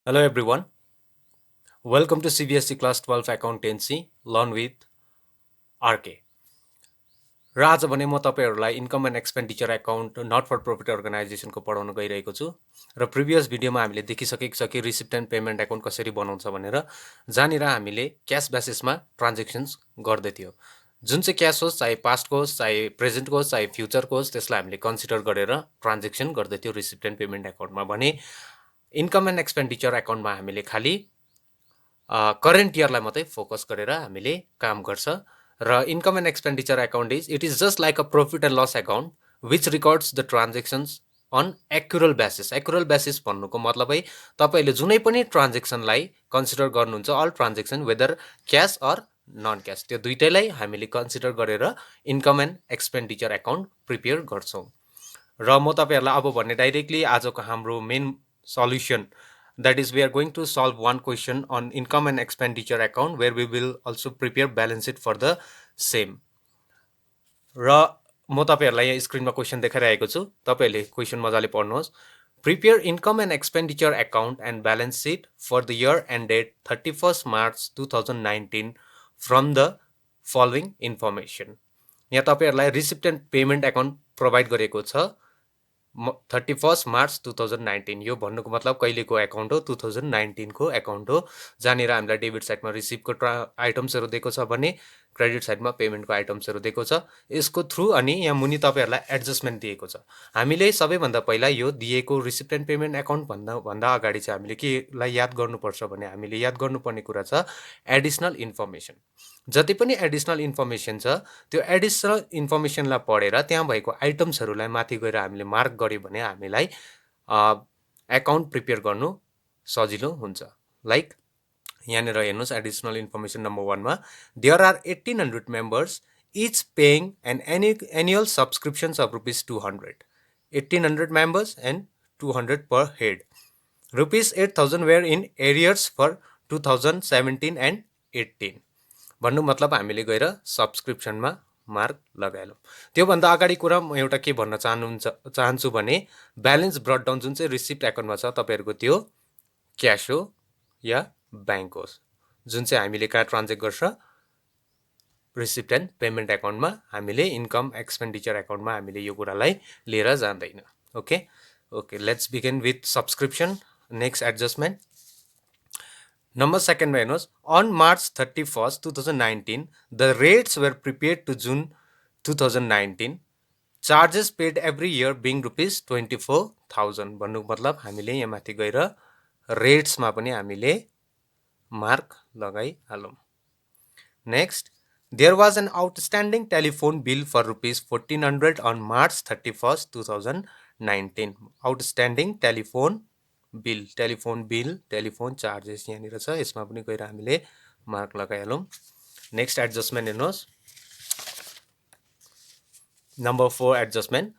Hello everyone. Welcome to CBSE Class 12 Accountancy Learn with RK. र आज भने म तपाईहरुलाई income and expenditure account not for profit अर्गनाइजेसनको पढाउन गइरहेको छु र प्रिभियस भिडियोमा हामीले देखिसकेको छ कि रिसिप्ट एन्ड पेमेन्ट एकाउन्ट कसरी बनाउँछ भनेर जहाँनिर हामीले क्याश बेसिसमा ट्रान्जेक्सन्स गर्दै थियौ जुन चाहिँ क्याश होस् चाहे पास्टको होस् चाहे प्रेजेन्टको होस् चाहे फ्युचरको होस् त्यसलाई हामीले कन्सिडर गरेर ट्रान्जेक्सन गर्दै थियौ रिसिप्ट एन्ड पेमेन्ट एकाउन्टमा भने इन्कम एन्ड एक्सपेन्डिचर एकाउन्टमा हामीले खाली करेन्ट इयरलाई मात्रै फोकस गरेर हामीले काम गर्छ र income and expenditure account it is just like a profit and loss account which records the transactions on accrual basis. Accrual basis भन्नुको मतलबै तपाईले जुनै पनि ट्रान्जेक्सनलाई कन्सिडर गर्नुहुन्छ, all transaction whether cash or non cash, त्यो दुईटैलाई हामीले कन्सिडर गरेर income and expenditure account prepare गर्छौं। र म तपाईहरुलाई अब भन्ने डाइरेक्टली आजको हाम्रो main solution, that is we are going to solve one question on income and expenditure account where we will also prepare balance sheet for the same. र म तपाईहरुलाई यहाँ स्क्रिनमा क्वेशन देखाइरहेको छु, तपाईहरुले क्वेशन मजाले पढ्नुहोस्। Prepare income and expenditure account and balance sheet for the year ended 31st March 2019 from the following information. यहाँ तपाईहरुलाई receipt and payment account provide गरेको छ 31st March 2019। यो भन्नुको मतलब कहिलेको एकाउन्ट हो? 2019 को एकाउन्ट हो, जहाँनिर हामीलाई डेबिट साइडमा रिसिप्टको आइटम्सहरु दिएको छ भने क्रेडिट साइडमा पेमेन्टको आइटम्सहरु दिएको छ। यसको थ्रु अनि यहाँ मुनि तपाईहरुलाई एडजस्टमेन्ट दिएको छ। हामीले सबैभन्दा पहिला यो दिएको रिसिप्ट एन्ड पेमेन्ट एकाउन्ट भन्दा अगाडि चाहिँ हामीले केलाई याद गर्नुपर्छ भने हामीले याद गर्नुपर्ने कुरा छ एडिसनल इन्फर्मेसन। जति पनि एडिसनल इन्फर्मेसन छ त्यो एडिसनल इन्फर्मेसनलाई पढेर त्यहाँ भएको आइटम्सहरुलाई माथि गएर हामीले मार्क गर्यो भने हामीलाई एकाउन्ट प्रिपेयर गर्नु सजिलो हुन्छ। लाइक यहाँनिर हेर्नुस् एडिसनल इन्फर्मेसन नम्बर 1 मा there are 1800 members each paying an annual subscriptions of rupees 200, 1800 members and 200 per head. Rupees 8000 were in arrears for 2017 and 18. भन्नु मतलब हामीले गएर सब्सक्रिप्सनमा मार्क लगायौं। त्यो भन्दा अगाडि कुरा म एउटा के भन्न चाहन्छु भने ब्यालेन्स ब्रट डाउन जुन चाहिँ रिसिप्ट एकाउन्टमा छ तपाईहरुको त्यो क्याश हो या बैंक हो, जुन चाहिँ हामीले कहाँ ट्रान्जेक्ट गर्छ रिसिप्ट एन्ड पेमेन्ट एकाउन्टमा, हामीले इन्कम एक्सपेन्डिचर एकाउन्टमा हामीले यो कुरालाई लिएर जाँदैन। Okay okay let's begin with subscription. Next adjustment number 2 मा हेर्नुस् on March 31st 2019 the rates were prepared to June 2019, charges paid every year being rupees 24,000। भन्नुको मतलब हामीले यहाँ माथि गएर रेट्समा पनि हामीले मार्क लगाइहालौं। Next there was an outstanding telephone bill for rupees 1400 on March 31st 2019। outstanding telephone bill, telephone charges यहाँनिर छ, यसमा पनि गएर हामीले मार्क लगाइहालौं। नेक्स्ट एडजस्टमेन्ट हेर्नुस् number 4 adjustment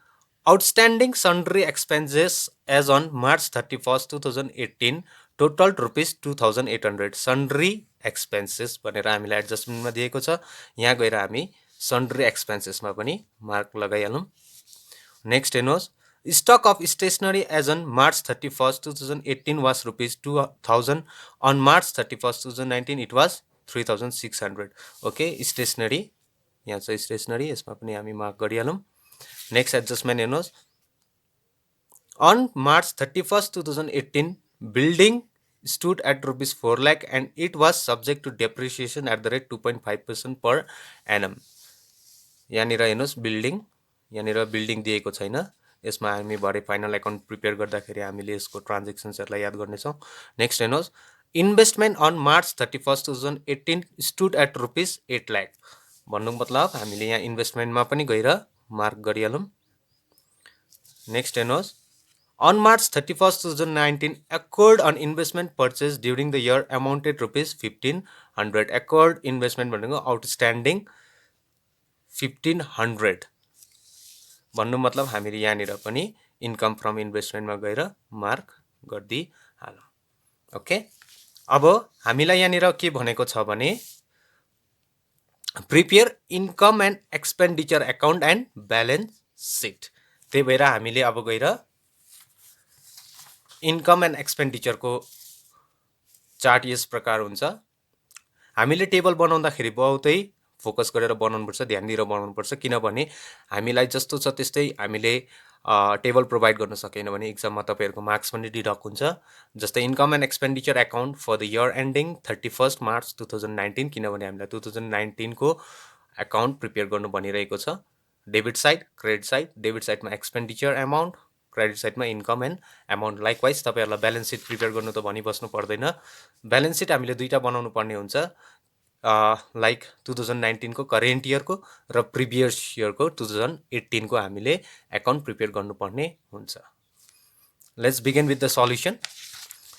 outstanding sundry expenses as on March 31st 2018 total rupees 2800। Sundry expenses भनेर हामीलाई एडजस्टमेन्टमा दिएको छ, यहाँ गएर हामी सन्ड्री एक्सपेन्सेसमा पनि मार्क लगाइहालौं। नेक्स्ट हेर्नुस् stock of stationery as on March 31st 2018 was rupees 2000, on March 31st 2019 it was 3600। Okay stationery यहाँ छ स्टेशनरी, यसमा पनि हामी मार्क गरिहालौं। नेक्स्ट एडजस्टमेन्ट हेर्नुस् on March 31st 2018 building stood at rupees 4 lakh and it was subject to depreciation at the rate 2.5% per annum। यहाँनिर हेर्नुस् building, यहाँनिर building दिएको छैन, यसमा हामी भरे फाइनल एकाउन्ट प्रिपेयर गर्दाखेरि हामीले यसको ट्रान्जेक्सन्सहरुलाई याद गर्नेछौं। नेक्स्ट हेर्नुस् investment on March 31st 2018 stood at rupees 8 lakh। भन्नुको मतलब हामीले यहाँ इन्भेस्टमेन्टमा पनि गएर मार्क गरिहालौं। नेक्स्ट हेर्नुस् on March 31st 2019 accord on investment purchase during the year amounted rupees 1500। accord investment भनेको आउटस्ट्यान्डिङ 1500 भन्नु मतलब हामीले यहाँनिर पनि इन्कम फ्रम इन्भेस्टमेन्टमा गएर मार्क गर्दिहालौं। ओके अब हामीलाई यहाँनिर के भनेको छ भने prepare income and expenditure account and balance seat. त्यही भएर हामीले अब गएर इन्कम एन्ड एक्सपेन्डिचरको चार्ट यस प्रकार हुन्छ। हामीले टेबल बनाउँदाखेरि बहुतै फोकस गरेर बनाउनुपर्छ, ध्यान दिएर बनाउनुपर्छ, किनभने हामीलाई जस्तो छ त्यस्तै हामीले टेबल प्रोभाइड गर्न सकेन भने इक्जाममा तपाईँहरूको मार्क्स पनि डिडक्ट हुन्छ। जस्तै income and expenditure account for the year ending 31 March 2019, किनभने हामीलाई 2019 को एकाउन्ट प्रिपेयर गर्नु भनिरहेको छ। Debit side, credit side, debit साइडमा एक्सपेन्डिचर एमाउन्ट, क्रेडिट साइडमा इन्कम एन्ड एमाउन्ट। लाइकवाइज तपाईँहरूलाई ब्यालेन्स सिट प्रिपेयर गर्नु त भनिबस्नु पर्दैन। ब्यालेन्स सिट हामीले दुईवटा बनाउनु पर्ने हुन्छ, लाइक 2019 को करेन्ट इयरको र प्रिभियस इयरको 2018 को हामीले एकाउन्ट प्रिपेयर गर्नुपर्ने हुन्छ। Let's begin with the solution.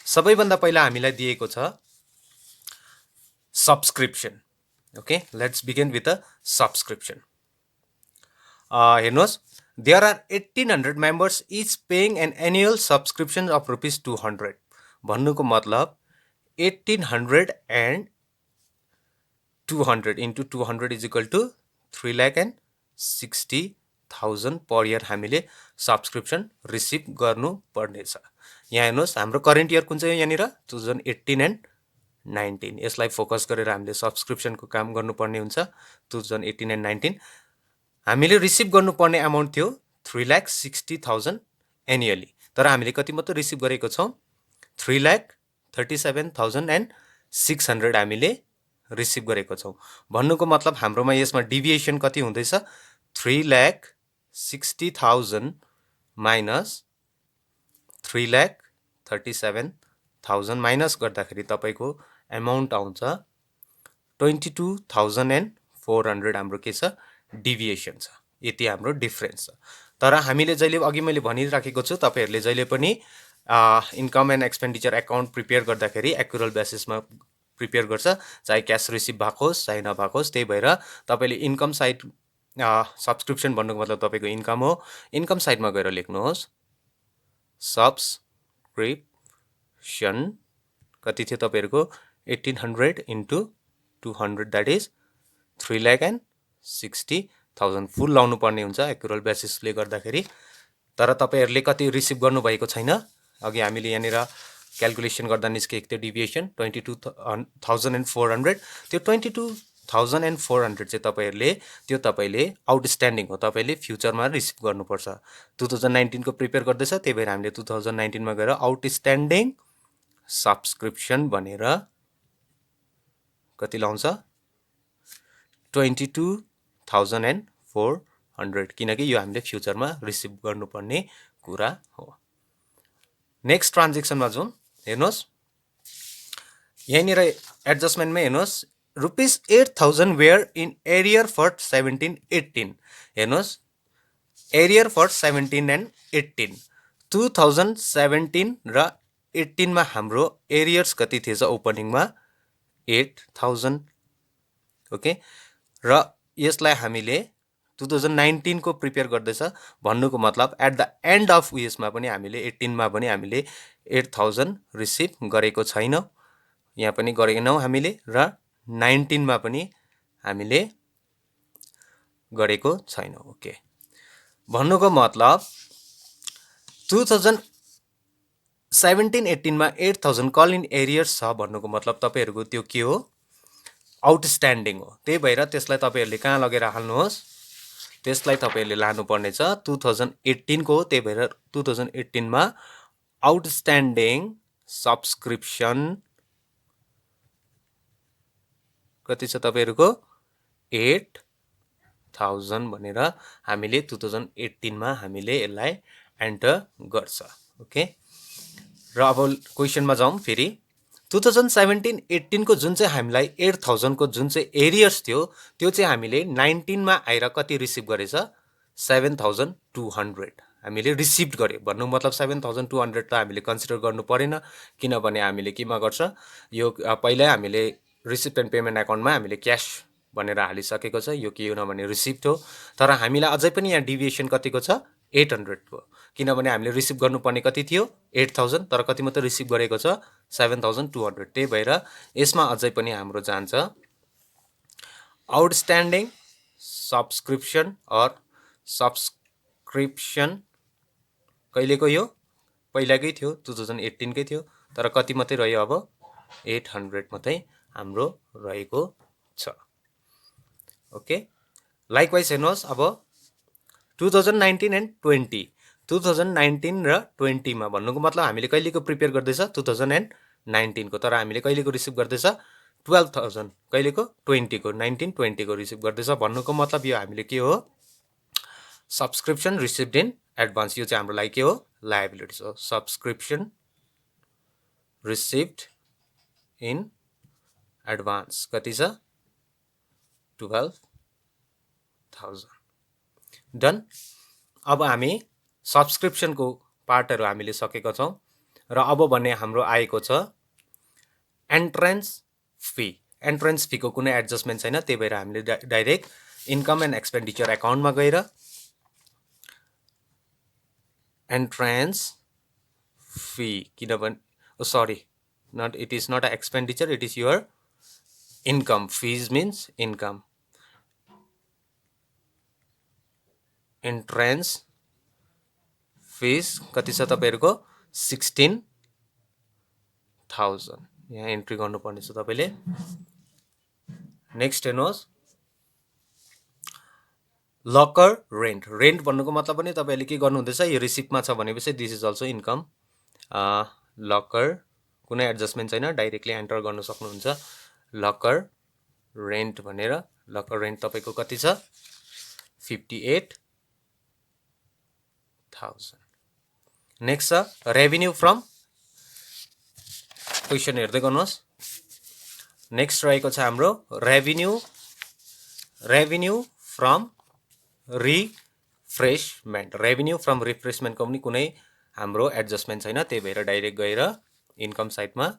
सबैभन्दा पहिला हामीलाई दिएको छ subscription. Okay, let's begin with the subscription. हेर्नुहोस्, there are 1800 members each paying an annual subscription of ₹200। भन्नुको मतलब 1800 and 200 into 200 is equal to 3,60,000 per year हामीले सब्सक्रिप्सन रिसिभ गर्नु पर्नेछ। यहाँ हेर्नुहोस्, हाम्रो करेन्ट इयर कुन चाहिँ हो यहाँनिर 2018 एन्ड 19। यसलाई फोकस गरेर हामीले सब्सक्रिप्सनको काम गर्नुपर्ने हुन्छ। 2018 एन्ड 19 हामीले रिसिभ गर्नुपर्ने एमाउन्ट थियो 3,60,000 एनुअली, तर हामीले कति मात्र रिसिभ गरेको छौँ 3,37,600 हामीले रिसिभ गरेको छौँ। भन्नुको मतलब हाम्रोमा यसमा डिभिएसन कति हुँदैछ 3,60,000 माइनस 3,37,000 माइनस गर्दाखेरि तपाईँको एमाउन्ट आउँछ 22,400। हाम्रो के छ डिभिएसन छ, यति हाम्रो डिफरेन्स छ। तर हामीले जहिले अघि मैले भनिराखेको छु, तपाईँहरूले जहिले पनि income and expenditure account prepare गर्दाखेरि एक्युरल बेसिसमा प्रिपेयर गर्छ, चाहे क्यास रिसिभ भएको होस् चाहे नभएको होस्। त्यही भएर तपाईँले इन्कम साइड सब्सक्रिप्सन भन्नुको मतलब तपाईँको इन्कम हो। इन्कम साइडमा गएर लेख्नुहोस् सब्सक्रिप्सन कति थियो तपाईँहरूको 1800 into 200 द्याट इज 3,60,000 फुल लाउनु पर्ने हुन्छ एक्युरल बेसिसले गर्दाखेरि। तर तपाईँहरूले कति रिसिभ गर्नुभएको छैन। अघि हामीले यहाँनिर क्यालकुलेसन गर्दा निस्केको थियो डिभिएसन 22,400। त्यो 22,400 चाहिँ तपाईँले आउटस्ट्यान्डिङ हो, तपाईँले फ्युचरमा रिसिभ गर्नुपर्छ। 2019 को प्रिपेयर गर्दैछ, त्यही भएर हामीले 2019 मा गएर आउटस्ट्यान्डिङ सब्सक्रिप्सन भनेर कति लाउँछ 22,400, किनकि यो हामीले फ्युचरमा रिसिभ गर्नुपर्ने कुरा हो। नेक्स्ट ट्रान्जेक्सनमा जाउँ। हेर्नुहोस्, यहाँनिर एडजस्टमेन्टमै हेर्नुहोस् ₹8,000 वेयर इन एरियर फर 17-18। हेर्नुहोस्, एरियर फर 17 एन्ड 18 2017 र 18 मा हाम्रो एरियर्स कति थिएछ ओपनिङमा 8,000। ओके, र यसलाई हामीले 2019 को प्रिपेयर गर्दैछ भन्नुको मतलब एट द एन्ड अफ उयसमा पनि हामीले 18 मा पनि हामीले 8,000 रिसिभ गरेको छैनौँ, यहाँ पनि गरेनौँ हामीले, र 19 मा पनि हामीले गरेको छैनौँ। ओके, भन्नुको मतलब 2017-18 मा 8,000 कल इन एरियर्स छ भन्नुको मतलब तपाईँहरूको त्यो के हो आउटस्ट्यान्डिङ हो। त्यही भएर त्यसलाई तपाईँहरूले कहाँ लगेर हाल्नुहोस्, त्यसलाई तपाईँहरूले लानुपर्ने छ 2018 को हो। त्यही भएर 2018 मा आउटस्ट्यान्डिङ सब्सक्रिप्सन कति छ तपाईँहरूको 8,000 भनेर हामीले 2018 मा हामीले यसलाई एन्टर गर्छ। ओके, र अब क्वेसनमा जाउँ फेरि। 2017-18 को जुन चाहिँ हामीलाई 8,000 को जुन चाहिँ एरियर्स थियो त्यो चाहिँ हामीले 19 मा आएर कति रिसिभ गरेछ 7,200 हामीले रिसिभ गर्यो। भन्नु मतलब 7,200 त हामीले कन्सिडर गर्नु परेन, किनभने हामीले केमा गर्छ यो पहिल्यै हामीले रिसिप्ट एन्ड पेमेन्ट एकाउन्टमा हामीले क्यास भनेर हालिसकेको छ, यो के हो भने रिसिप्ट हो। तर हामीलाई अझै पनि यहाँ डिभिएसन कतिको छ 800 को, किनभने हामीले रिसिभ गर्नुपर्ने कति थियो 8,000, तर कति मात्र रिसिभ गरेको छ 7,200। त्यही भएर यसमा अझै पनि हाम्रो जान्छ आउटस्ट्यान्डिङ सब्सक्रिप्सन अर सब्सक्रिप्सन कहिलेको यो पहिलाकै थियो 2018 कै थियो, तर कति मात्रै रह्यो अब 800 मात्रै हाम्रो रहेको छ। ओके, लाइकवाइज हेर्नुहोस् अब 2019 एन्ड 20, 2019 र 20 मा भन्नुको मतलब हामीले कहिलेको प्रिपेयर गर्दैछ 2019 को, तर हामीले कहिलेको रिसिभ गर्दैछ 12,000, कहिलेको 20 को, 19 20 को रिसिभ गर्दैछ। भन्नुको मतलब यो हामीले के हो, सब्सक्रिप्सन रिसिभड इन एडभान्स, यो चाहिँ हाम्रो लागि के हो, लायबिलिटिज हो। सब्सक्रिप्सन रिसिभड इन एडभान्स कति छ, 12,000। डन। अब हामी सब्सक्रिप्सनको पार्टहरू हामीले सकेका छौँ र अब भने हाम्रो आएको छ एन्ट्रेन्स फी। एन्ट्रेन्स फीको कुनै एडजस्टमेन्ट छैन, त्यही भएर हामीले डाइरेक्ट इन्कम एन्ड एक्सपेन्डिचर एकाउन्टमा गएर एन्ट्रेन्स फी, किनभने sorry, not, it is not a expenditure, it is your income. Fees means income. Entrance fees कति छ तपाईँहरूको, 16,000, यहाँ एन्ट्री गर्नुपर्ने छ तपाईँले। नेक्स्ट हेर्नुहोस्, लकर रेन्ट। रेन्ट भन्नुको मतलब पनि तपाईँले के गर्नुहुँदैछ, यो रिसिप्टमा छ भनेपछि this is also income. Locker कुनै एडजस्टमेन्ट छैन, डाइरेक्टली एन्टर गर्न सक्नुहुन्छ। लकर रेन्ट भनेर, लकर रेन्ट तपाईँको कति छ, 58,000। नेक्स्ट छ रेभिन्यू फ्रम, क्वेसन हेर्दै गर्नुहोस्। नेक्स्ट रहेको छ हाम्रो revenue from refreshment. Revenue from रिफ्रेसमेन्टको पनि कुनै हाम्रो एडजस्टमेन्ट छैन, त्यही भएर डाइरेक्ट गएर इन्कम साइडमा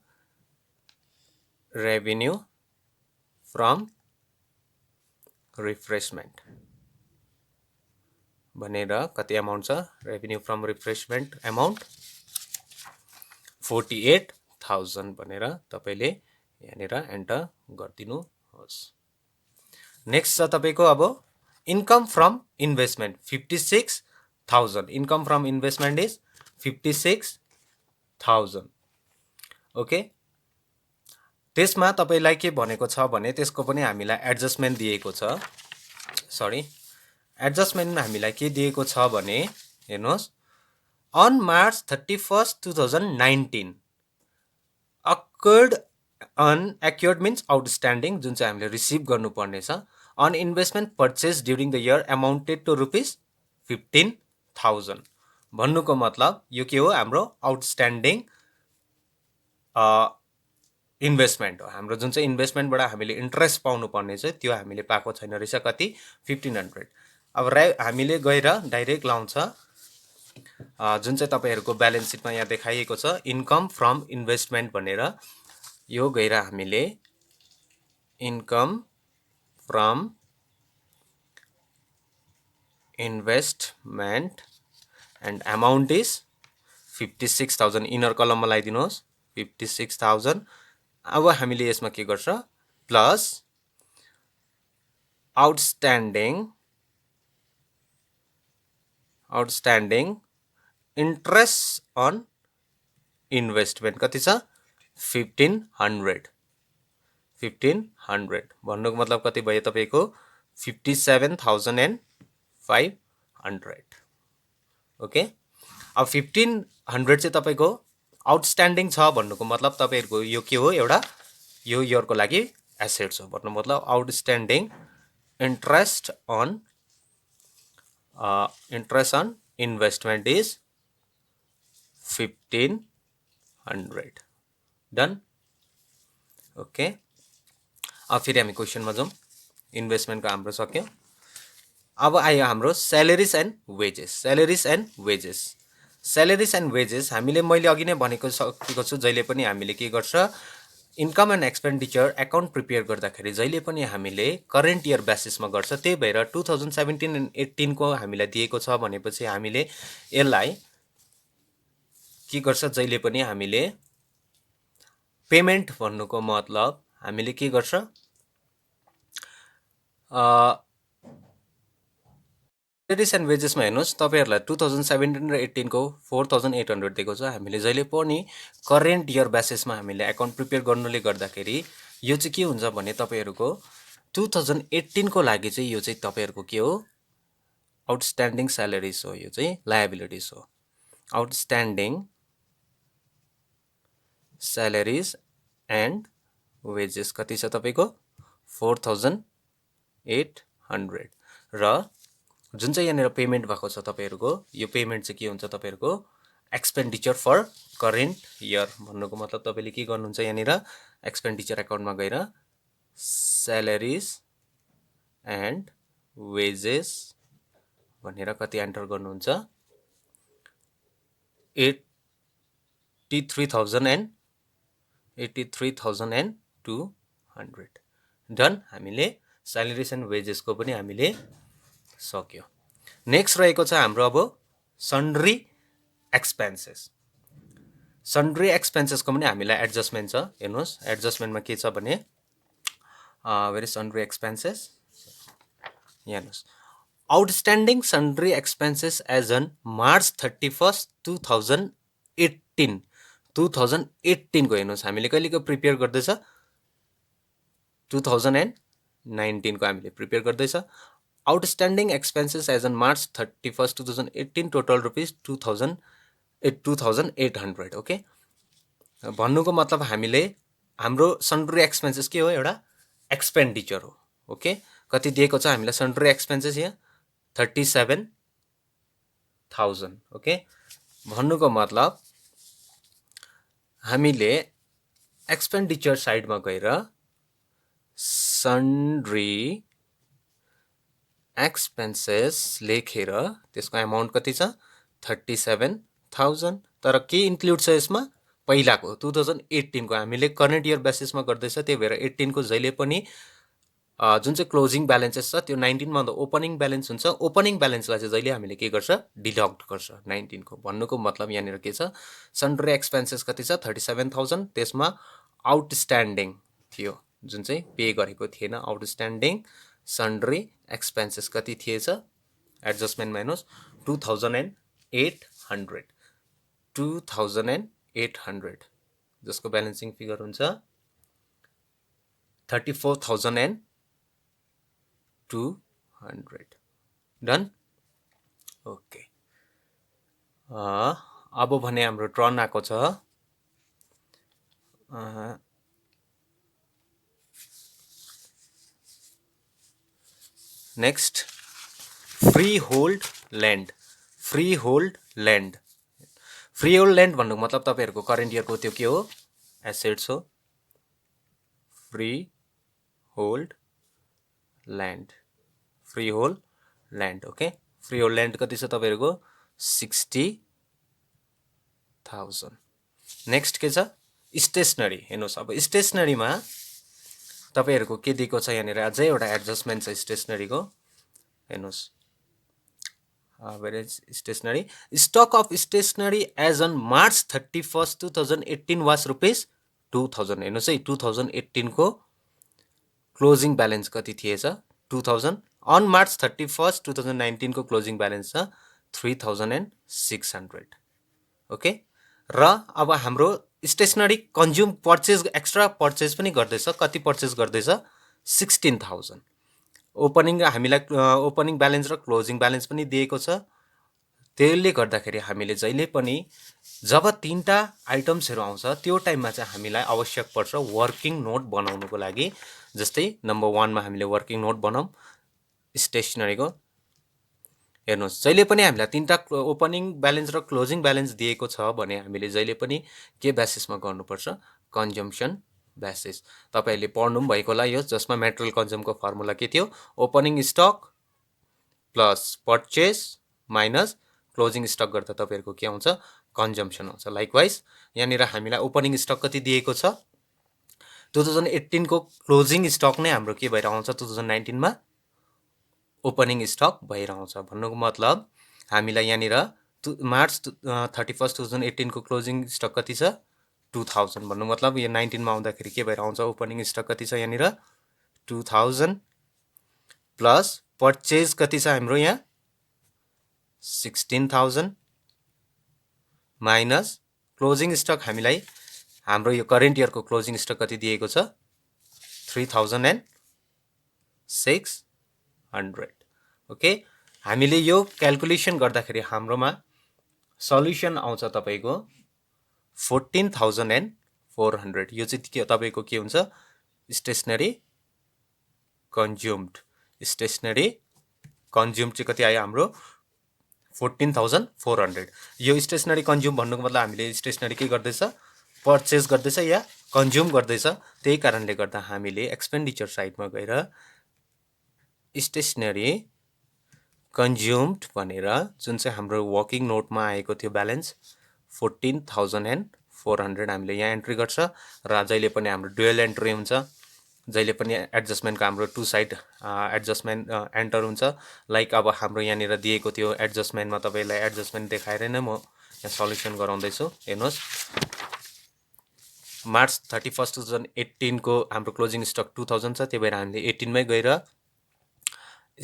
रेभिन्यू फ्रम रिफ्रेसमेन्ट भनेर कति अमाउन्ट छ, रेभिन्यू फ्रम रिफ्रेसमेन्ट एमाउन्ट 48,000 भनेर तपाईँले यहाँनिर एन्टर गरिदिनुहोस्। नेक्स्ट छ तपाईँको अब income from investment 56,000। Income from investment is 56,000। Okay, त्यसमा तपाईँलाई के भनेको छ भने त्यसको पनि हामीलाई एडजस्टमेन्ट दिएको छ। सरी, एडजस्टमेन्ट हामीलाई के दिएको छ भने हेर्नुहोस्, on March 31st 2019 accrued unaccrued means outstanding, जुन चाहिँ हामीले रिसिभ गर्नुपर्ने छ, on investment purchase during the year amounted to ₹15,000। भन्नुको मतलब यो के हो, हाम्रो आउटस्ट्यान्डिङ इन्भेस्टमेन्ट हो। हाम्रो जुन चाहिँ इन्भेस्टमेन्टबाट हामीले इन्ट्रेस्ट पाउनु पर्ने छ त्यो हामीले पाएको छैन रहेछ, कति, 1,500। अब हामीले गएर डाइरेक्ट लाउँछ जुन चाहिँ तपाईँहरूको ब्यालेन्स सिटमा यहाँ देखाइएको छ इन्कम फ्रम इन्भेस्टमेन्ट भनेर, यो गएर हामीले income from investment and amount is 56,000, इनर कलममा लगाइदिनुहोस् 56,000। अब हामीले यसमा के गर्छ, plus outstanding interest on investment कति छ, 1,500। भन्नुको मतलब कति भयो तपाईँको, 57,500। ओके, अब 1,500 चाहिँ तपाईँको आउटस्ट्यान्डिङ छ भन्नुको मतलब तपाईँहरूको यो के हो, एउटा यो इयरको लागि एसेट्स हो। भन्नु मतलब outstanding interest on investment is 1,500। Done. Okay, अब फेरि हामी क्वेसनमा जाउँ। इन्भेस्टमेन्टको हाम्रो सक्यो। अब आयो हाम्रो स्यालेरिज एन्ड वेजेस। हामीले मैले अघि नै भनेको सकेको छु, जहिले पनि हामीले के गर्छ, income and expenditure account prepare गर्दाखेरि जहिले पनि हामीले करेन्ट इयर बेसिसमा गर्छ। त्यही भएर 2017 एन्ड 18 को हामीलाई दिएको छ भनेपछि हामीले यसलाई के गर्छ, जहिले पनि हामीले पेमेन्ट भन्नुको मतलब हामीले के गर्छ, स्यालेरिज एन्ड वेजेसमा हेर्नुहोस् तपाईँहरूलाई 2017 र 18 को 4800 दिएको छ। हामीले जहिले पनि करेन्ट इयर बेसिसमा हामीले एकाउन्ट प्रिपेयर गर्नुले गर्दाखेरि यो चाहिँ के हुन्छ भने तपाईँहरूको 2018 को लागि चाहिँ यो चाहिँ तपाईँहरूको के हो, आउटस्ट्यान्डिङ स्यालेरिज हो, यो चाहिँ लायबिलिटिज हो। आउटस्ट्यान्डिङ स्यालेरिज एन्ड वेजेस कति छ तपाईँको 4800 र जुन चाहिँ यहाँनिर पेमेन्ट भएको छ तपाईँहरूको यो पेमेन्ट चाहिँ के हुन्छ तपाईँहरूको एक्सपेन्डिचर फर करेन्ट इयर भन्नुको मतलब तपाईँले के गर्नुहुन्छ यहाँनिर एक्सपेन्डिचर एकाउन्टमा गएर स्यालेरिज एन्ड वेजेस भनेर कति एन्टर गर्नुहुन्छ 83,200 डन। हामीले स्यालेरिज एन्ड वेजेसको पनि हामीले सक्यो। नेक्स्ट रहेको छ हाम्रो अब सन्ड्री एक्सपेन्सेस। सन्ड्री एक्सपेन्सेसको पनि हामीलाई एडजस्टमेन्ट छ। हेर्नुहोस् एडजस्टमेन्टमा के छ भने वेयर इज सन्ड्री एक्सपेन्सेस, यहाँ हेर्नुहोस् outstanding sundry expenses as on March 31, 2018 को हेर्नुहोस् हामीले कहिलेको प्रिपेयर गर्दैछ 2019 को हामीले प्रिपेयर गर्दैछ। Outstanding expenses as on March 31, 2018 total rupees 2800। Okay, भन्नुको मतलब हामीले हाम्रो सन्ड्री एक्सपेन्सेस के हो, एउटा एक्सपेन्डिचर हो। ओके, कति दिएको छ हामीलाई सन्ड्री एक्सपेन्सेस यहाँ 37,000। ओके, भन्नुको मतलब हामीले एक्सपेन्डिचर साइडमा गएर सन्ड्री एक्सपेन्सेस लेखेर त्यसको एमाउन्ट कति छ 37,000। तर के इन्क्लुड छ यसमा पहिलाको 2018 को हामीले करेन्ट इयर बेसिसमा गर्दैछ, त्यही भएर 18 को जहिले पनि जुन चाहिँ क्लोजिङ ब्यालेन्सेस छ त्यो 19 मा ओपनिङ ब्यालेन्स हुन्छ। ओपनिङ ब्यालेन्सलाई चाहिँ जहिले हामीले के गर्छ डिडक्ट गर्छ 19 को। भन्नुको मतलब यहाँनिर के छ सन्ड्री एक्सपेन्सेस कति छ 37,000, त्यसमा आउटस्ट्यान्डिङ थियो जुन चाहिँ पे गरेको थिएन आउटस्ट्यान्डिङ सन्ड्री एक्सपेन्सेस कति थिएछ एडजस्टमेन्टमा हेर्नुहोस् 2,800 जसको ब्यालेन्सिङ फिगर हुन्छ 34,200 डन। ओके, अब भने हाम्रो टर्न आएको छ next free hold land. Free hold land भन्नुको मतलब तपाईहरुको करेन्ट इयरको त्यो के हो एसेट्स हो। Free hold land okay, free hold land कति छ तपाईहरुको 60,000। नेक्स्ट के छ स्टेशनरी। हेर्नुस् अब स्टेशनरीमा तपाईहरुको के दिएको छ यहाँनिर अझै एउटा एडजस्टमेन्ट छ स्टेशनरीको। हेर्नुस् stationery stock of stationery as on March 31, 2018 was rupees 2000। हेर्नुस् है 2018 को क्लोजिङ ब्यालेन्स कति थिएछ 2000। अन मार्च 31, 2019 को क्लोजिङ ब्यालेन्स छ 3600। ओके, र अब हाम्रो stationery consume purchase extra purchase पनि गर्दैछ। कति पर्चेज गर्दैछ 16,000। ओपनिङ हामीलाई ओपनिङ ब्यालेन्स र क्लोजिङ ब्यालेन्स पनि दिएको छ। त्यसले गर्दाखेरि हामीले जहिले पनि जब तीनटा आइटम्सहरु आउँछ त्यो टाइममा चाहिँ हामीलाई आवश्यक पर्छ वर्किङ नोट बनाउनको लागि। जस्तै नम्बर 1 मा हामीले वर्किङ नोट बनाऊँ स्टेशनरीको। हेर्नुस् जहिले पनि हामीलाई तीनटा ओपनिङ ब्यालेन्स र क्लोजिङ ब्यालेन्स दिएको छ भने हामीले जहिले पनि के बेसिसमा गर्नुपर्छ कन्जम्पसन बेसिस। तपाईहरुले पढ्नु भएको होला यो, जसमा मेटेरियल कन्ज्युमको फर्मुला के थियो opening stock plus purchase minus closing stock गर्दा तपाईहरुको के आउँछ कन्जम्पसन आउँछ। लाइकवाइज यहाँनिर हामीलाई ओपनिङ स्टक कति दिएको छ 2018 को क्लोजिङ स्टक नै हाम्रो के भएर आउँछ 2019 मा ओपनिङ स्टक भएर आउँछ। भन्नुको मतलब हामीलाई यहाँनिर मार्च 31, 2018 को क्लोजिङ स्टक कति छ 2000। भन्नु मतलब यो 19 मा आउँदाखेरि के भएर आउँछ ओपनिङ स्टक कति छ यहाँनिर 2000 प्लस परचेज कति छ हाम्रो यहाँ 16,000 माइनस क्लोजिङ स्टक हामीलाई हाम्रो यो करेन्ट इयरको क्लोजिङ स्टक कति दिएको छ 3,600 ओके हामीले यो क्याल्कुलेसन गर्दाखेरि हाम्रोमा सल्युसन आउँछ तपाईको 14,400 यो चाहिँ तपाईको के हुन्छ स्टेशनरी कन्ज्युम्ड चाहिँ कति आयो हाम्रो 14,400 यो स्टेशनरी कन्ज्युम भन्नुको मतलब हामीले स्टेशनरी के गर्दैछ पर्चेस गर्दैछ या कन्ज्युम गर्दैछ त्यही कारणले गर्दा हामीले एक्सपेन्डिचर साइडमा गएर स्टेशनरी कन्ज्युम्ड भनेर जुन चाहिँ हाम्रो वर्किङ नोटमा आएको थियो ब्यालेन्स 14,400 हामीले यहाँ एन्ट्री गर्छ र जहिले पनि हाम्रो डुअल एन्ट्री हुन्छ जहिले पनि एडजस्टमेन्टको हाम्रो टु साइड एडजस्टमेन्ट एन्टर हुन्छ लाइक अब हाम्रो यहाँनिर दिएको थियो एडजस्टमेन्टमा तपाईलाई एडजस्टमेन्ट देखाएर नै म यहाँ सल्युसन गराउँदैछु हेर्नुहोस् मार्च 31 2018 को हाम्रो क्लोजिङ स्टक 2000 छ त्यही भएर हामीले 18 मै गएर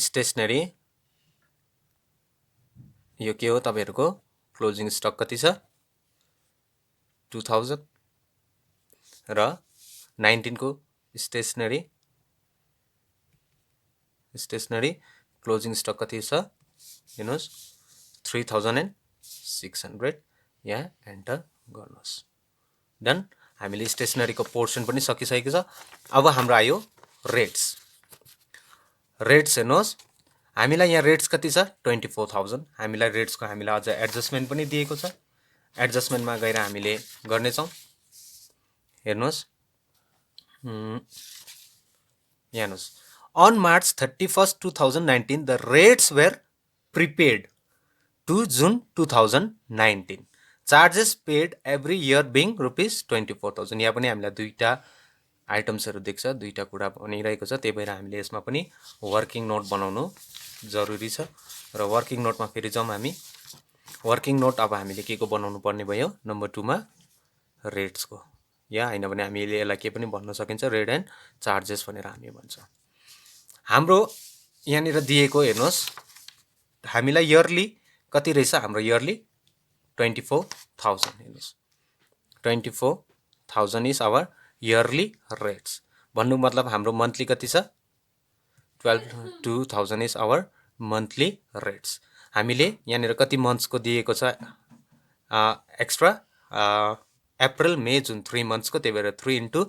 स्टेशनरी यो के हो तपाईहरुको क्लोजिङ स्टक कति छ 2000 र 19 को स्टेशनरी क्लोजिङ स्टक कति छ हेर्नुहोस् 3,600 यहाँ एन्टर गर्नुहोस् डन हामीले स्टेशनरीको पोर्सन पनि सकिसकेको छ अब हाम्रो आयो रेट्स हेर्नुहोस् हामीलाई यहाँ रेट्स कति छ 24,000 हामीलाई रेट्सको हामीलाई अझ एडजस्टमेन्ट पनि दिएको छ एडजस्टमेन्टमा गएर हामीले गर्ने छौं हेर्नुहोस् हेर्नुहोस् on March 31st 2019 the rates were prepaid to June 2019 charges paid every year being rupees 24,000 यहाँ पनि हामीलाई दुईटा आइटम्सहरु देख्छ दुईटा कुरा भनिरहेको छ त्यही भएर हामीले यसमा पनि वर्किङ नोट बनाउनु जरुरी छ र वर्किङ नोटमा फेरि जाउँ हामी वर्किङ नोट अब हामीले के को बनाउनु पर्ने भयो नम्बर 2 मा रेट्स को या हैन भने हामीले यसलाई के पनि भन्न सकिन्छ रेट एन्ड चार्जेस भनेर हामी भन्छ हाम्रो यहाँनिर दिएको हेर्नुहोस् हामीलाई इयरली कति रहेछ हाम्रो इयरली 24,000 हेर्नुहोस् 24,000 इज आवर इयरली रेट्स भन्नु मतलब हाम्रो मन्थली कति छ 12,000 इज आवर मन्थली रेट्स हामीले यहाँनिर कति मन्थ्सको दिएको छ एक्स्ट्रा अप्रिल मे जुन 3 मन्थ्सको त्यही भएर 3 into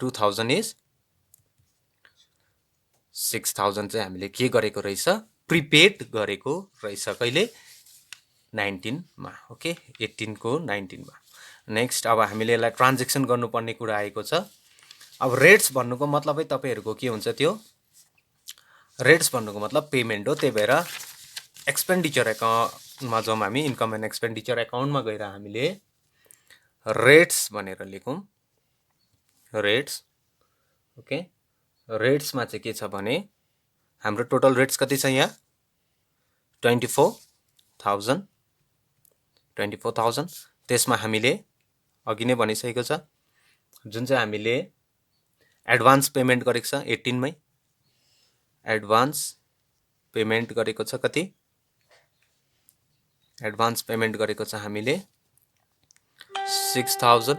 2000 इज 6,000 चाहिँ हामीले के गरेको रहेछ प्रिपेड गरेको रहेछ कहिले 19 मा ओके 18 को 19 मा नेक्स्ट अब हामीले यसलाई ट्रान्ज्याक्सन गर्नुपर्ने कुरा आएको छ अब रेट्स भन्नुको मतलबै तपाईहरुको के हुन्छ त्यो रेट्स भन्नुको मतलब पेमेन्ट हो त्यही भएर एक्सपेन्डिचर एकाउन्टमा जाउँ हामी इन्कम एन्ड एक्सपेन्डिचर एकाउन्टमा गएर हामीले रेट्स भनेर लेखौं रेट्स ओके रेट्समा चाहिँ के छ भने हाम्रो टोटल रेट्स कति छ यहाँ 24,000 त्यसमा हामीले अघि नै भनिसकेको छ जुन चाहिँ हामीले एडभान्स पेमेन्ट गरेको छ 18 मै एडभान्स पेमेन्ट गरेको छ कति एडभान्स पेमेन्ट गरेको छ हामीले 6,000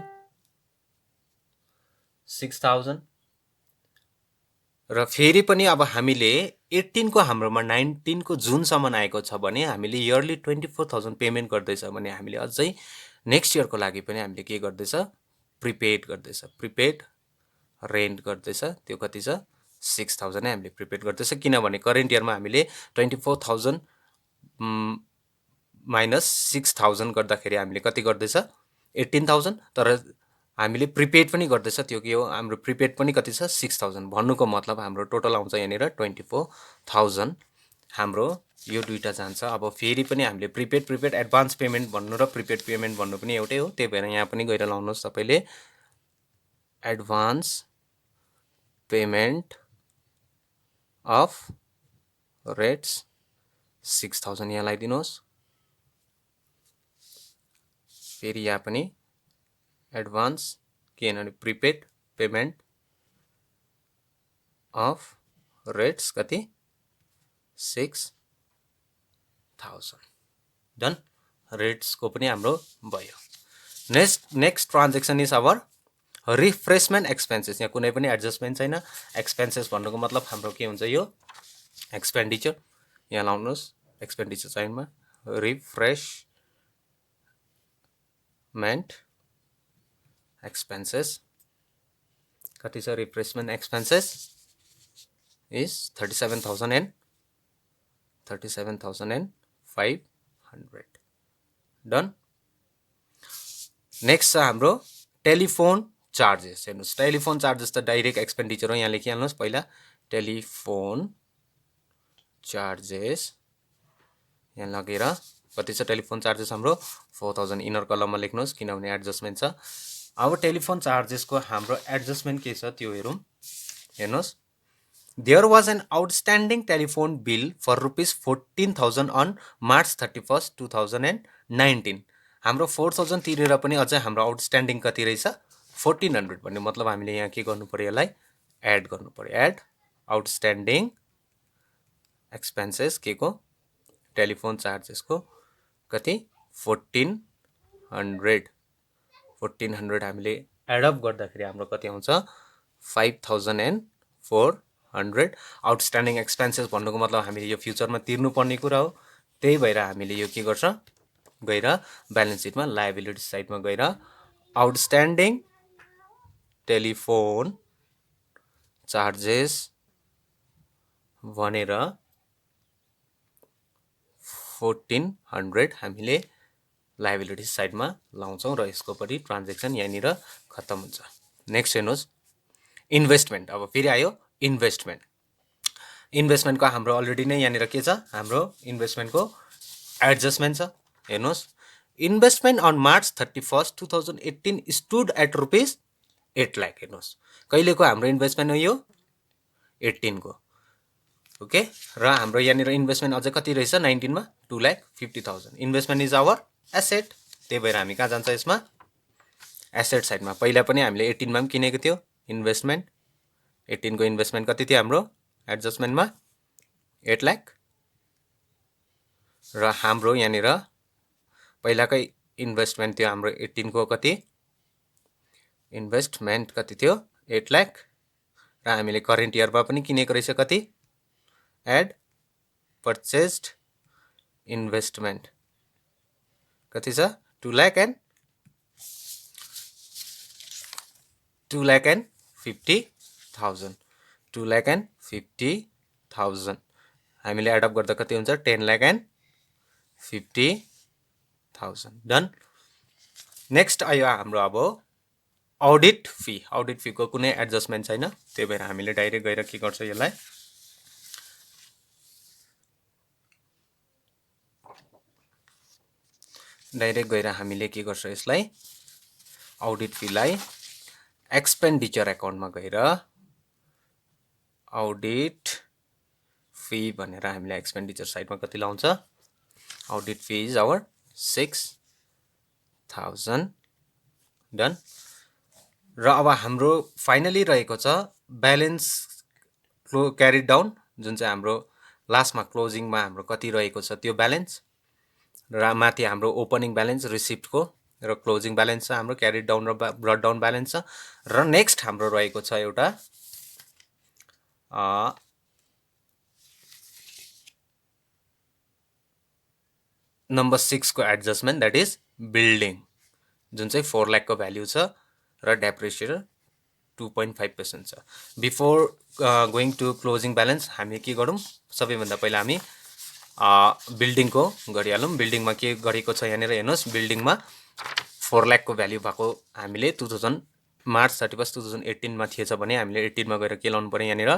र फेरि पनि अब हामीले 18 को हाम्रोमा 19 को जुन सम्म आएको छ भने हामीले इयरली 24,000 पेमेन्ट गर्दैछ भने हामीले अझै नेक्स्ट इयरको लागि पनि हामीले के गर्दैछ प्रिपेड गर्दैछ प्रिपेड रेन्ट गर्दैछ त्यो कति छ 6,000 नै हामीले प्रिपेड गर्दैछ किनभने करेन्ट इयरमा हामीले 24,000 माइनस 6,000 गर्दाखेरि हामीले कति गर्दैछ 18,000 तर हामीले प्रिपेड पनि गर्दैछ त्यो के हो हाम्रो प्रिपेड पनि कति छ 6,000 भन्नुको मतलब हाम्रो टोटल आउँछ यहाँनिर 24,000 हाम्रो यो दुईटा जान्छ अब फेरि पनि हामीले प्रिपेड एडभान्स पेमेन्ट भन्नु र प्रिपेड पेमेन्ट भन्नु पनि एउटै हो त्यही भएर यहाँ पनि गएर लाउनुहोस् तपाईले एडभान्स पेमेन्ट अफ रेट्स 6,000 यहाँ लगाइदिनुहोस् फेरि यहाँ पनि एडभान्स के हैन प्रिपेड पेमेन्ट अफ रेट्स कति 6,000 डन रेट्सको पनि हाम्रो भयो next transaction is our refreshment expenses यहाँ कुनै पनि एडजस्टमेन्ट छैन एक्सपेन्सेस भन्नुको मतलब हाम्रो के हुन्छ यो एक्सपेन्डिचर यहाँ लाउनुहोस् एक्सपेन्डिचर साइडमा रिफ्रेसमेन्ट एक्सपेन्सेस कति छ refreshment expenses is 37,500 done next छ हाम्रो टेलिफोन चार्जेस हेर्नुहोस् टेलिफोन चार्जेस त डाइरेक्ट एक्सपेन्डिचर हो यहाँ लेखिहाल्नुहोस् पहिला टेलिफोन चार्जेस यहाँ लगेर कति छ टेलिफोन चार्जेस हाम्रो 4000 इनर कलममा लेख्नुहोस् किनभने एडजस्टमेन्ट छ अब टेलिफोन चार्जेसको हाम्रो एडजस्टमेन्ट के छ त्यो हेरौँ हेर्नुहोस् There was an outstanding telephone bill for rupees 14,000 on March 31st, 2019. हाम्रो 4,000 तिरेर पनि अझै हाम्रो आउटस्ट्यान्डिङ कति रहेछ 1400 भन्ने मतलब हामीले यहाँ के गर्नु पर्यो यसलाई एड गर्नु पर्यो एड आउटस्ट्यान्डिङ एक्सपेन्सेस के को टेलिफोन चार्जेसको कति 1400 हामीले एड अप गर्दाखेरि हाम्रो कति आउँछ 5,400 आउटस्ट्यान्डिङ एक्सपेन्सेस भन्नुको मतलब हामीले यो फ्युचरमा तिर्नुपर्ने कुरा हो त्यही भएर हामीले यो के गर्छ गएर ब्यालेन्स सिटमा लायबिलिटी साइडमा गएर आउटस्ट्यान्डिङ टेलिफोन चार्जेस भनेर 1400 हामीले लायबिलिटी साइडमा लाउँछौँ र यसको पनि ट्रान्जेक्सन यहाँनिर खत्तम हुन्छ नेक्स्ट हेर्नुहोस् इन्भेस्टमेन्ट अब फेरि आयो इन्भेस्टमेन्टको हाम्रो अलरेडी नै यहाँनिर के छ हाम्रो इन्भेस्टमेन्टको एडजस्टमेन्ट छ हेर्नुहोस् investment on March 31st, 2018 stood at rupees 8 lakh हेर्नुहोस् कहिलेको हाम्रो इन्भेस्टमेन्ट हो यो 18 को ओके र हाम्रो यहाँनिर इन्भेस्टमेन्ट अझै कति रहेछ 19 मा 2,50,000 इन्भेस्टमेन्ट इज आवर एसेट त्यही भएर हामी कहाँ जान्छ यसमा एसेट साइडमा पहिला पनि हामीले 18 मा पनि किनेको थियो इन्भेस्टमेन्ट 18 को इन्भेस्टमेन्ट कति थियो हाम्रो एडजस्टमेन्टमा 8 लाख र हाम्रो यहाँनिर पहिलाकै इन्भेस्टमेन्ट थियो हाम्रो 18 को कति इन्भेस्टमेन्ट कति थियो 8 लाख र हामीले करेन्ट इयरमा पनि किनेको रहेछ कति एड पर्चेस्ड इन्भेस्टमेन्ट कति छ 2,50,000 2,50,000 हामीले एड अप गर्दा कति हुन्छ 10,50,000 डन नेक्स्ट आयो हाम्रो अब अडिट फीको कुनै एडजस्टमेन्ट छैन त्यही भएर हामीले डाइरेक्ट गएर के गर्छ यसलाई डाइरेक्ट गएर हामीले के गर्छ यसलाई अडिट फीलाई एक्सपेन्डिचर एकाउन्टमा गएर अडिट फी भनेर हामीले एक्सपेन्डिचर साइडमा कति लाउँछ audit fee is our 6,000 done र अब हाम्रो फाइनली रहेको छ ब्यालेन्स क्यारिड डाउन जुन चाहिँ हाम्रो लास्टमा क्लोजिङमा हाम्रो कति रहेको छ त्यो ब्यालेन्स र माथि हाम्रो ओपनिङ ब्यालेन्स रिसिप्टको र क्लोजिङ ब्यालेन्स छ हाम्रो क्यारिड डाउन र ब्रट डाउन ब्यालेन्स छ र नेक्स्ट हाम्रो रहेको छ एउटा नम्बर 6 को एडजस्टमेन्ट द्याट इज बिल्डिङ जुन चाहिँ 4 लाख को भ्याल्यु छ र डेप्रिसिएसन 2.5% छ before going to closing balance हामी के गरौँ सबैभन्दा पहिला हामी बिल्डिङको गरिहालौँ बिल्डिङमा के गरेको छ यहाँनिर हेर्नुहोस् बिल्डिङमा 4 लाख को भ्याल्यु भएको हामीले मार्च 31st, 2018 मा थिएछ भने हामीले 18 मा गएर के लाउनु पर्यो यहाँनिर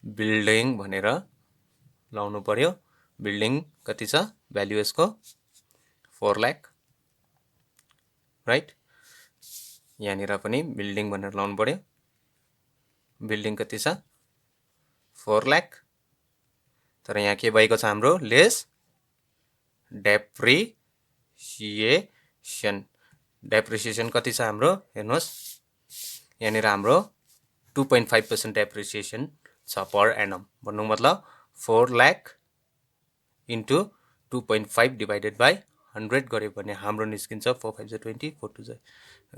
बिल्डिङ भनेर लाउनु पर्यो बिल्डिङ कति छ भ्याल्यु यसको 4 लाख राइट यहाँनिर पनि बिल्डिङ भनेर लाउनु पर्यो बिल्डिङ कति छ 4 लाख तर यहाँ के भएको छ हाम्रो लेस डेप्रिसिएसन कति छ हाम्रो हेर्नुहोस् यहाँनिर हाम्रो 2.5% डेप्रिसिएसन छ पर एनम भन्नु मतलब 4 लाख इन्टु 2.5 डिभाइडेड बाई 100 गऱ्यो भने हाम्रो निस्किन्छ 4 5 20 4 2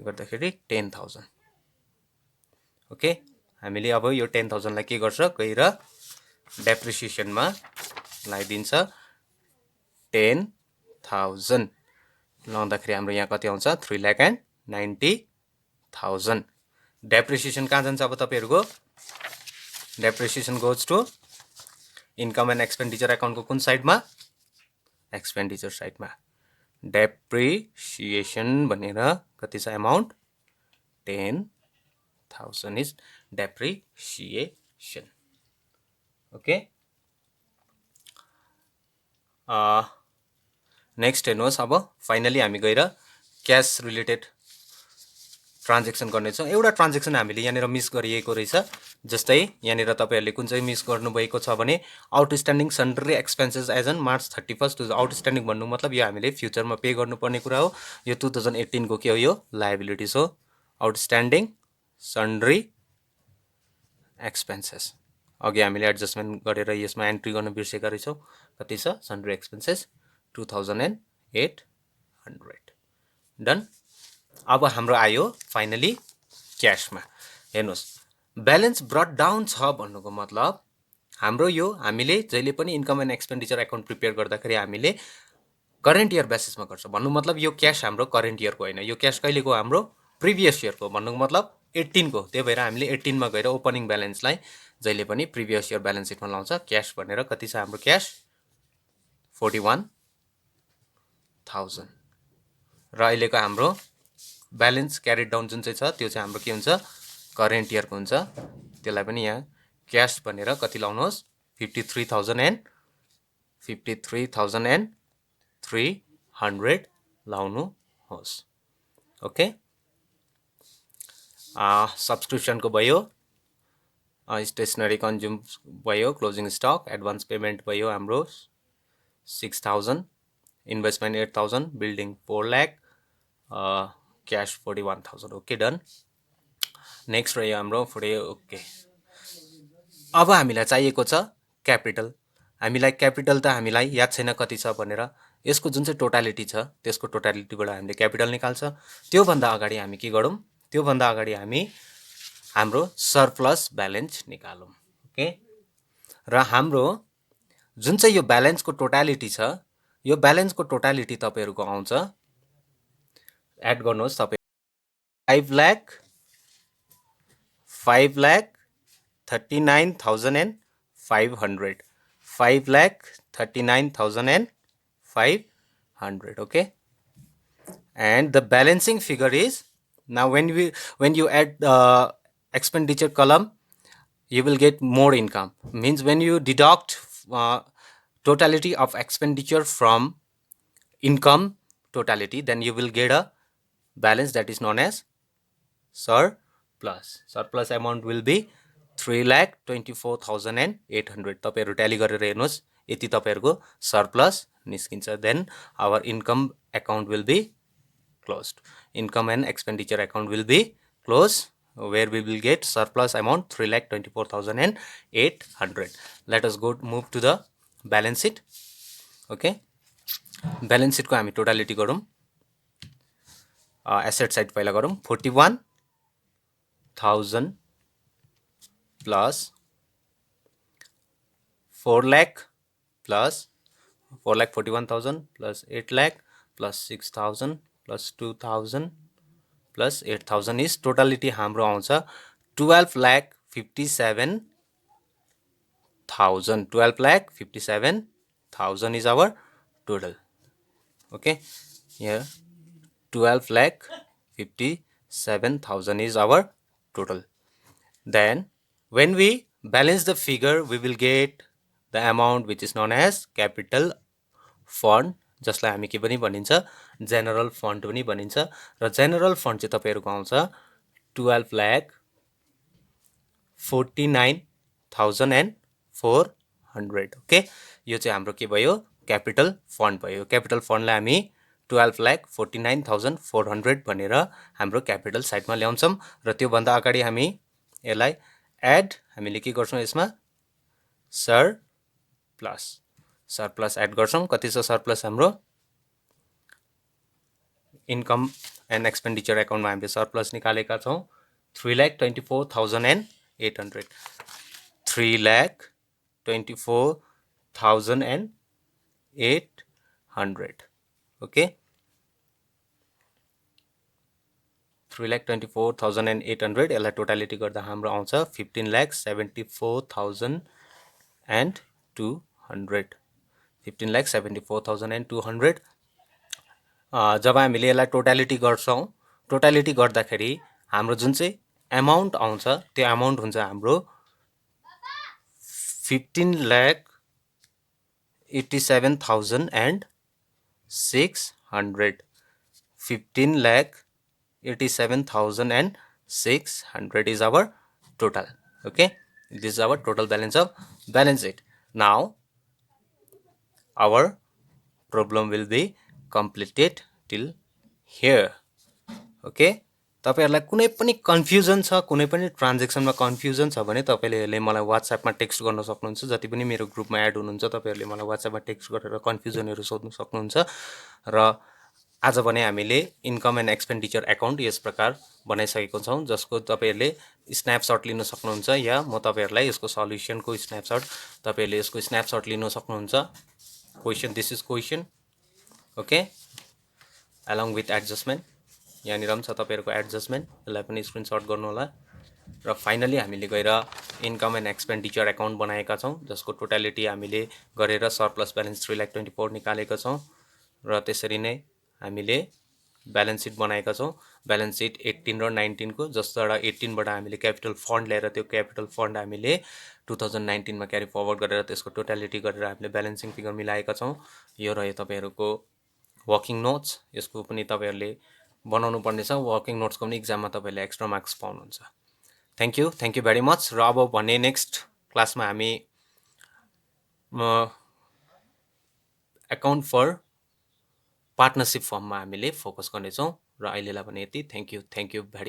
गर्दाखेरि 10,000 ओके हामीले अब यो 10,000 लाई के गर्छ गएर डेप्रिसिएसनमा लगाइदिन्छ 10,000 लाउँदाखेरि हाम्रो यहाँ कति आउँछ 3,90,000 डेप्रिसिएसन कहाँ जान्छ अब तपाईहरुको depreciation goes to income and expenditure अकाउन्टको कुन साइडमा एक्सपेन्डिचर साइडमा डेप्रिसिएसन भनेर कति छ amount 10,000 is depreciation okay next हेर्नुहोस् अब फाइनली हामी गएर क्याश रिलेटेड ट्रान्जेक्सन गर्नेछौँ एउटा ट्रान्जेक्सन हामीले यहाँनिर मिस गरिएको रहेछ जस्तै यहाँनिर तपाईहरुले कुन चाहिँ मिस गर्नुभएको छ भने outstanding sundry expenses as on March 31 outstanding भन्नु मतलब यो हामीले फ्युचरमा पे गर्नुपर्ने कुरा हो यो 2018 को के हो यो लायबिलिटीज हो आउटस्ट्यान्डिङ सन्ड्री एक्सपेन्सेस अघि हामीले एडजस्टमेन्ट गरेर यसमा एन्ट्री गर्न बिर्सेका रहेछौँ कति छ सन्ड्री एक्सपेन्सेस 2,800 डन अब हाम्रो आयो फाइनली क्याशमा हेर्नुस् ब्यालेन्स ब्रट डाउन छ भन्नुको मतलब हाम्रो यो हामीले जहिले पनि income and expenditure account prepare गर्दाखेरि हामीले करेन्ट इयर बेसिसमा गर्छ भन्नु मतलब यो क्याश हाम्रो करेन्ट इयरको होइन यो क्याश कहिलेको हाम्रो प्रिभियस इयरको भन्नुको मतलब 18 को त्यही भएर हामीले 18 मा गएर ओपनिङ ब्यालेन्सलाई जहिले पनि प्रिभियस इयर ब्यालेन्स सिटमा लाउँछ क्याश भनेर कति छ हाम्रो क्याश 41,000 र अहिलेको हाम्रो ब्यालेन्स क्यारी डाउन जुन चाहिँ छ त्यो चाहिँ हाम्रो के हुन्छ करेन्ट इयरको हुन्छ त्यसलाई पनि यहाँ क्याश भनेर कति लाउनुहोस् 53,300 लाउनुहोस् ओके सब्सक्रिप्सनको भयो स्टेसनरी कन्ज्युम भयो क्लोजिङ स्टक एडभान्स पेमेन्ट भयो हाम्रो 6,000 investment 8,000 building 4 lakh cash 41,000 okay done next रह्यो हाम्रो ओके अब हामीलाई चाहिएको छ क्यापिटल हामीलाई क्यापिटल त हामीलाई याद छैन कति छ भनेर यसको जुन चाहिँ टोटालिटी छ त्यसको टोटालिटीबाट हामीले क्यापिटल निकाल्छ त्यो भन्दा अगाडि हामी के गरौँ त्यो भन्दा अगाडि हामी हाम्रो सरप्लस ब्यालेन्स निकालौँ ओके र हाम्रो जुन चाहिँ यो ब्यालेन्सको टोटालिटी छ यो ब्यालेन्सको टोटालिटी तपाईहरुको आउँछ एड गर्नुहोस् तपाई 5,39,500 5,39,500 okay and the balancing figure is now when you add expenditure column you will get more income means when you deduct totality of expenditure from income totality then you will get a balance that is known as surplus amount will be 3,24,800 तपाईहरु tally गरेर हेर्नुस् यति तपाईहरुको surplus निस्किन्छ then our income account will be closed income and expenditure account will be closed where we will get surplus amount 3,24,800 let us move to the balance sheet okay balance sheet को हामी totality गरौँ asset side पहिला गरौँ 41,000 plus 4 lakh plus 4,41,000 plus 8 lakh plus 6,000 plus 2,000 plus 8,000 is totality हाम्रो आउँछ 12,57,000 12,57,000 is our total okay here 12,57,000 is our total then when we balance the figure we will get the amount which is known as capital fund जसलाई हामी के पनि भनिन्छ general fund पनि भनिन्छ र जनरल फन्ड चाहिँ तपाईहरुको आउँछ 12,49,400 ओके यो चाहिँ हाम्रो के भयो क्यापिटल फन्ड भयो क्यापिटल फन्डलाई हामी 12,49,400 भनेर हाम्रो क्यापिटल साइडमा ल्याउँछौं र त्यो भन्दा अगाडि हामी यसलाई एड हामीले के गर्छौं यसमा सरप्लस सरप्लस एड गर्छौँ। कति छ सरप्लस हाम्रो? इन्कम एन्ड एक्सपेन्डिचर एकाउन्टमा हामीले सरप्लस निकालेका छौँ 3,24,800 3,24,800 ओके 3,24,800 यसलाई टोटालिटी गर्दा हाम्रो आउँछ 15,74,200 15,74,200 जब हामीले यसलाई टोटालिटी गर्छौँ टोटालिटी गर्दाखेरि हाम्रो जुन चाहिँ एमाउन्ट आउँछ त्यो एमाउन्ट हुन्छ हाम्रो 15,87,600 15,87,600 is our total. Okay, this is our total balance of balance sheet. Now our problem will be completed till here. Okay, तपाईहरुलाई कुनै पनि कन्फ्युजन छ कुनै पनि ट्रान्ज्याक्सनमा कन्फ्युजन छ भने तपाईले मलाई WhatsApp मा टेक्स्ट गर्न सक्नुहुन्छ। जति पनि मेरो ग्रुपमा एड हुनुहुन्छ तपाईहरुले मलाई WhatsApp मा टेक्स्ट गरेर कन्फ्युजनहरु सोध्न सक्नुहुन्छ। र आज भने हामीले इन्कम एन्ड एक्सपेन्डिचर एकाउन्ट यस प्रकार बनाइसकेको छौं जसको तपाईहरुले स्न्यापशट लिन सक्नुहुन्छ या म तपाईहरुलाई यसको सल्युसनको स्न्यापशट तपाईहरुले यसको स्न्यापशट लिन सक्नुहुन्छ। Question this is question okay along with adjustment यहाँनिर पनि छ तपाईहरुको एडजस्टमेन्ट यसलाई पनि स्क्रिनशट गर्नु होला। र फाइनली हामीले गएर इन्कम एन्ड एक्सपेन्डिचर एकाउन्ट बनाएका छौं जसको टोटालिटी हामीले गरेर सरप्लस ब्यालेन्स 3,24,000 निकालेका छौं र त्यसरी नै हामीले ब्यालेन्स सिट बनाएका छौं। ब्यालेन्स सिट 18 र 19 को जसबाट 18 बाट हामीले क्यापिटल फन्ड ल्याएर त्यो क्यापिटल फन्ड हामीले 2019 मा क्यारी फरवर्ड गरेर त्यसको टोटालिटी गरेर हामीले ब्यालेन्सिङ फिगर मिलाएका छौं। यो रह्यो तपाईहरुको वर्किङ नोट्स यसको पनि तपाईहरुले बनाउनु पर्ने छ। वर्किङ नोट्सको पनि एक्जाममा तपाईले एक्स्ट्रा मार्क्स पाउनुहुन्छ। Thank you very much. र अब भने नेक्स्ट क्लासमा हामी अकाउन्ट फर पार्टनरशिप फर्ममा हामीले फोकस गर्नेछौं। र अहिलेलाई भने यति। Thank you very